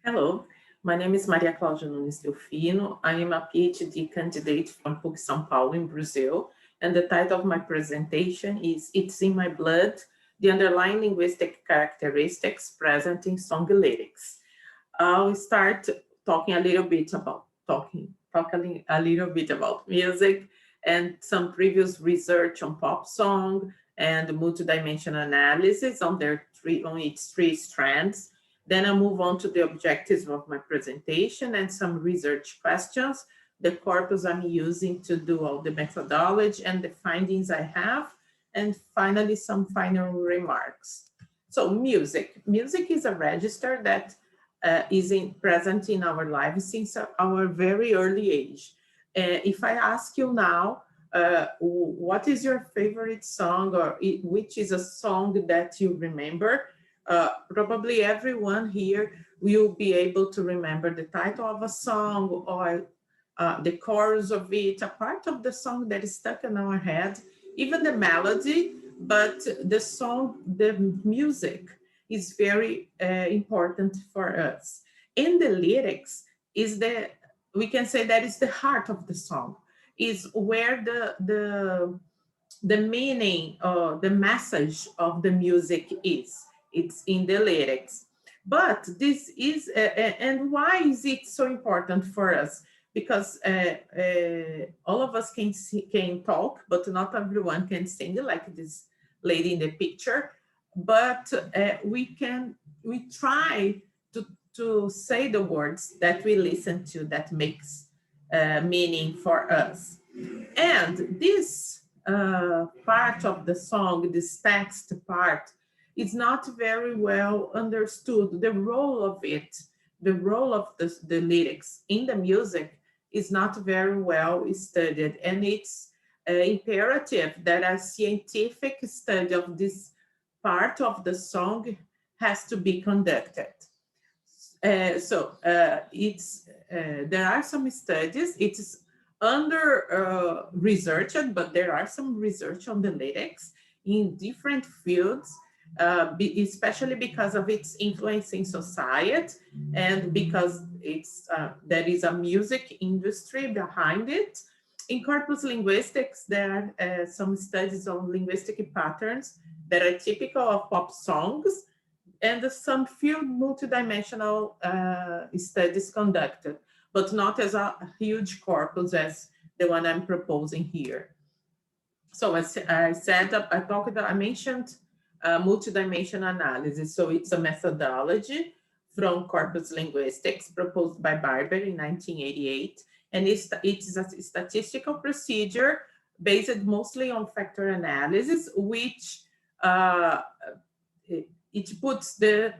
Hello, my name is Maria Cláudia Nunes Delfino. I am a PhD candidate from PUC São Paulo in Brazil, and the title of my presentation is It's in My Blood, the Underlying Linguistic Characteristics Present in Song Lyrics. I'll start talking a little bit about a little bit about music and some previous research on pop song and multidimensional analysis on its three strands. Then I'll move on to the objectives of my presentation and some research questions, the corpus I'm using to do all the methodology and the findings I have, and finally some final remarks. So music. Music is a register that present in our lives since our very early age. If I ask you now, what is your favorite song or which is a song that you remember? Probably everyone here will be able to remember the title of a song or the chorus of it, a part of the song that is stuck in our head, even the melody, but the song, the music is very important for us. In the lyrics is we can say that is the heart of the song, is where the meaning or the message of the music is. It's in the lyrics. But this is, and why is it so important for us? Because all of us can talk, but not everyone can sing like this lady in the picture. But we try to say the words that we listen to that makes meaning for us. And this part of the song, this text part, is not very well understood. The role of it, the role of the lyrics in the music is not very well studied. And it's imperative that a scientific study of this part of the song has to be conducted. There are some studies. It's under researched, but there are some research on the lyrics in different fields, especially because of its influence in society and because there is a music industry behind it. In corpus linguistics, there are some studies on linguistic patterns that are typical of pop songs and some field multidimensional studies conducted, but not as a huge corpus as the one I'm proposing here. So as I said, I mentioned multidimensional analysis. So it's a methodology from corpus linguistics proposed by Barber in 1988. And it's a statistical procedure based mostly on factor analysis, which it puts the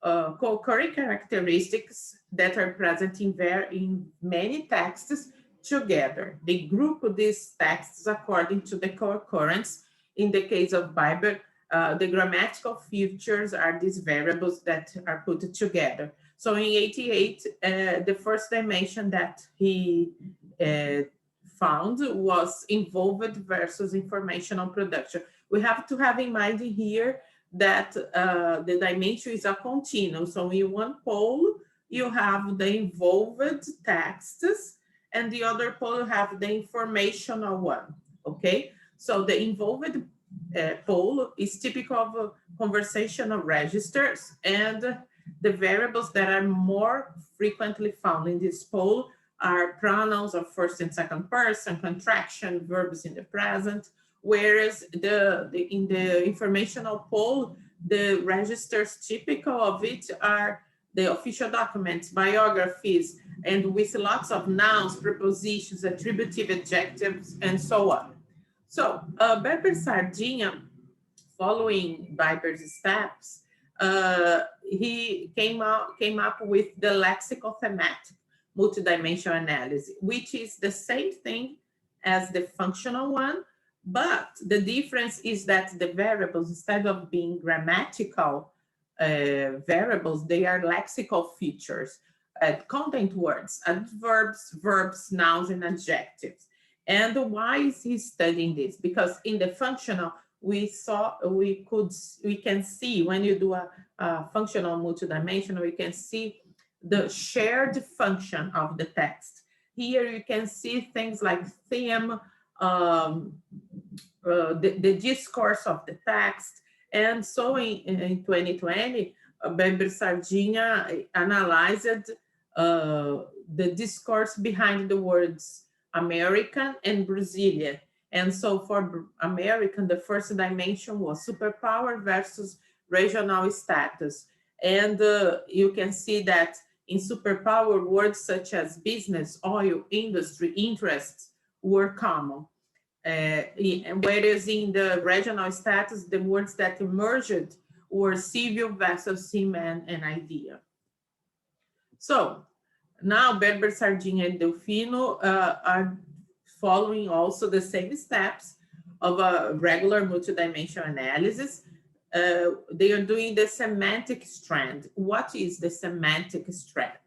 co-occurring characteristics that are present in many texts together. They group these texts according to the co-occurrence. In the case of Bible, the grammatical features are these variables that are put together. So in 88, the first dimension that he found was involved versus informational production. We have to have in mind here that the dimension is a continuum. So in one pole, you have the involved texts, and the other pole you have the informational one, okay? So the involved pole is typical of conversational registers, and the variables that are more frequently found in this pole are pronouns of first and second person, contraction, verbs in the present, whereas in the informational pole, the registers typical of it are the official documents, biographies, and with lots of nouns, prepositions, attributive adjectives, and so on. So Beber Sardinha, following Biber's steps, he came up with the lexical thematic multidimensional analysis, which is the same thing as the functional one, but the difference is that the variables, instead of being grammatical variables, they are lexical features, content words, adverbs, verbs, nouns, and adjectives. And why is he studying this? Because in the functional, we can see when you do a functional multidimensional, we can see the shared function of the text. Here you can see things like theme, the discourse of the text. And so in 2020, Beber Sardinha analyzed the discourse behind the words American and Brazilian. And so for American, the first dimension was superpower versus regional status. And you can see that in superpower, words such as business, oil, industry, interests were common. Whereas in the regional status, the words that emerged were civil versus seaman and idea. So now Berber, Sardinha, and Delfino are following also the same steps of a regular multidimensional analysis. They are doing the semantic strand. What is the semantic strand?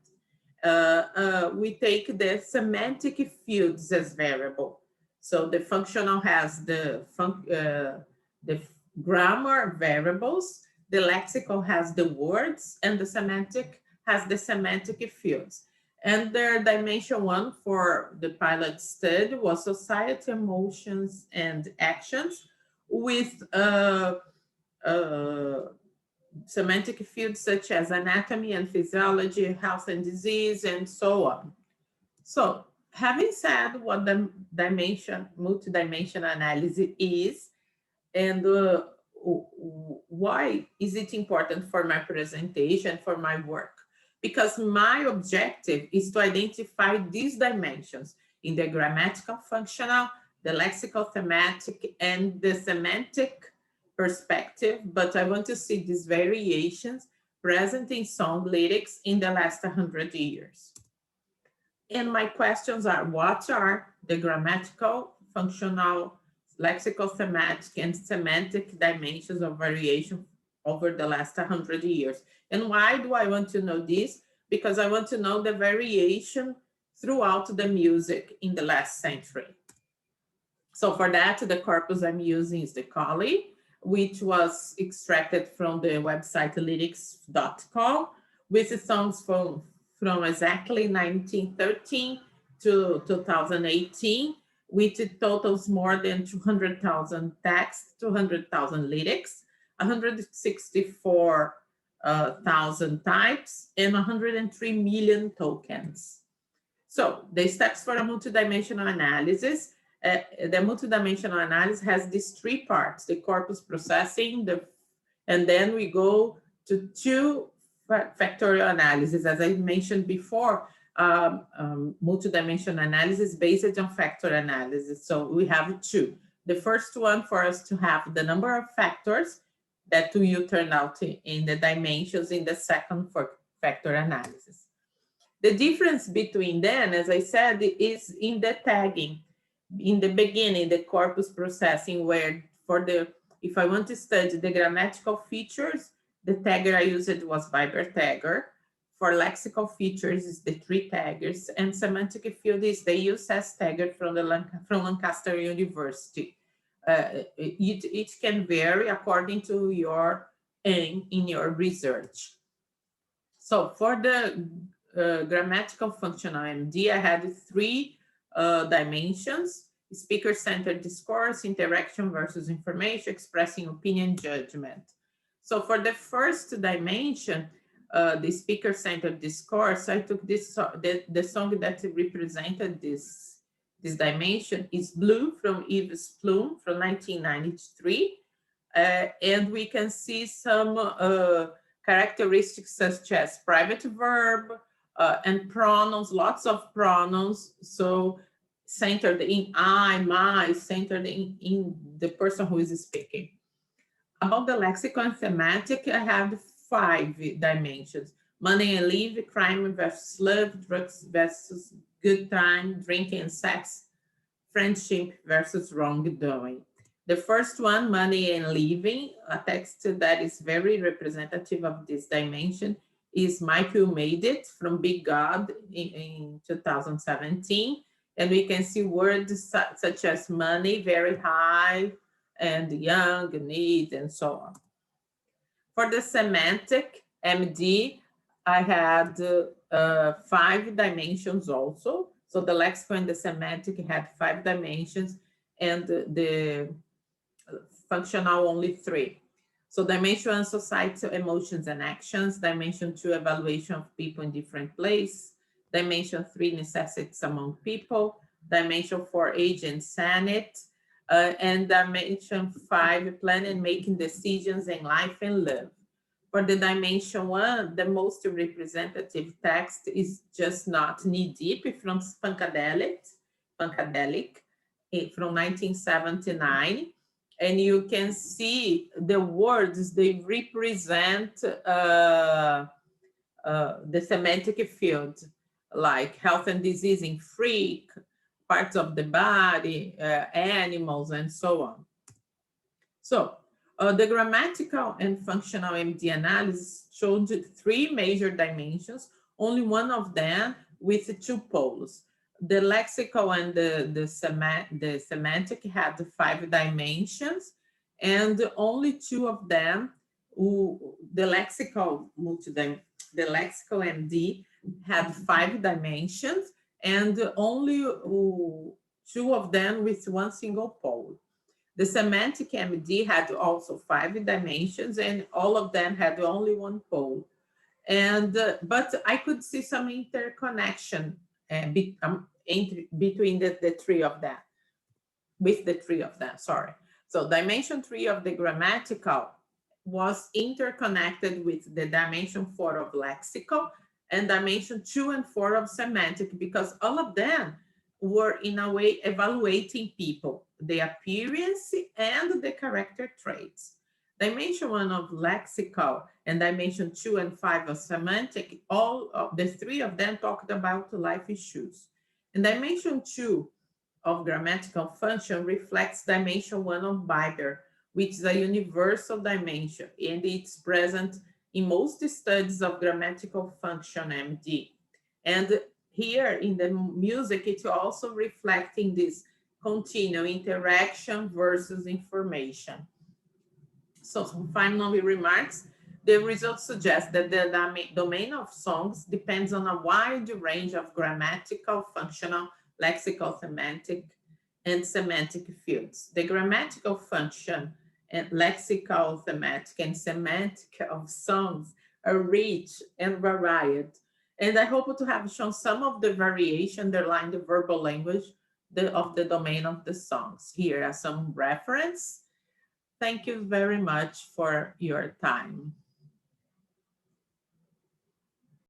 We take the semantic fields as variable. So the functional has the grammar variables, the lexical has the words, and the semantic has the semantic fields. And their dimension one for the pilot study was society, emotions, and actions with semantic fields such as anatomy and physiology, health and disease, and so on. So having said what the multidimensional analysis is, and why is it important for my presentation, for my work? Because my objective is to identify these dimensions in the grammatical functional, the lexical thematic, and the semantic perspective, but I want to see these variations present in song lyrics in the last 100 years. And my questions are, what are the grammatical, functional, lexical, thematic, and semantic dimensions of variation over the last 100 years? And why do I want to know this? Because I want to know the variation throughout the music in the last century. So for that, the corpus I'm using is the Collie, which was extracted from the website lyrics.com with songs from exactly 1913 to 2018, which totals more than 200,000 texts, 200,000 lyrics, 164,000 types, and 103 million tokens. So the steps for a multidimensional analysis. The multidimensional analysis has these three parts: the corpus processing, and then we go to two factorial analysis. As I mentioned before, multidimensional analysis based on factor analysis. So we have two. The first one for us to have the number of factors that will turn out in the dimensions in the second for factor analysis. The difference between them, as I said, is in the tagging. In the beginning, the corpus processing, where if I want to study the grammatical features, the tagger I used was Viber tagger. For lexical features, is the tree taggers, and semantic field is the USS tagger from Lancaster University. It can vary according to your aim in your research. So for the grammatical functional MD, I had three dimensions: speaker-centered discourse, interaction versus information, expressing opinion, judgment. So for the first dimension, the speaker-centered discourse, I took this the song that represented this dimension is Blue from Yves Plume from 1993. And we can see some characteristics such as private verb, and pronouns, lots of pronouns. So centered in I, my, centered in the person who is speaking. About the lexical and thematic, I have 5 dimensions: money and leave, crime versus love, drugs versus good time, drinking and sex, friendship versus wrongdoing. The first one, money and living, a text that is very representative of this dimension, is Michael Made It from Big God in 2017. And we can see words such as money, very high, and young, need, and so on. For the semantic MD, I had 5 dimensions also. So the lexical and the semantic had 5 dimensions, and the functional only 3. So dimension 1, societal emotions and actions. Dimension 2, evaluation of people in different places. Dimension 3, necessities among people. Dimension 4, age and sanity. And dimension 5, planning and making decisions in life and love. For the dimension 1, the most representative text is Just Not Knee Deep from Funkadelic from 1979. And you can see the words, they represent the semantic field, like health and disease in freak, parts of the body, animals, and so on. So the grammatical and functional MD analysis showed 3 major dimensions, only one of them with 2 poles. The lexical and the semantic had 5 dimensions, and only 2 of them, the lexical the lexical MD had 5 dimensions, and only 2 of them with 1 single pole. The semantic MD had also 5 dimensions, and all of them had only 1 pole. And but I could see some interconnection between the 3 of them, with the 3 of them. Sorry. So dimension 3 of the grammatical was interconnected with the dimension 4 of lexical and dimension 2 and 4 of semantic, because all of them were in a way evaluating people, the appearance and the character traits. Dimension 1 of lexical and dimension 2 and 5 of semantic, all of the 3 of them talked about life issues. And dimension 2 of grammatical function reflects dimension 1 of Biber, which is a universal dimension, and it's present in most studies of grammatical function MD. And here in the music, it's also reflecting this continual interaction versus information. So some final remarks. The results suggest that the domain of songs depends on a wide range of grammatical, functional, lexical, thematic, and semantic fields. The grammatical function and lexical, thematic, and semantic of songs are rich and varied. And I hope to have shown some of the variation underlying the verbal language of the domain of the songs. Here are some reference. Thank you very much for your time.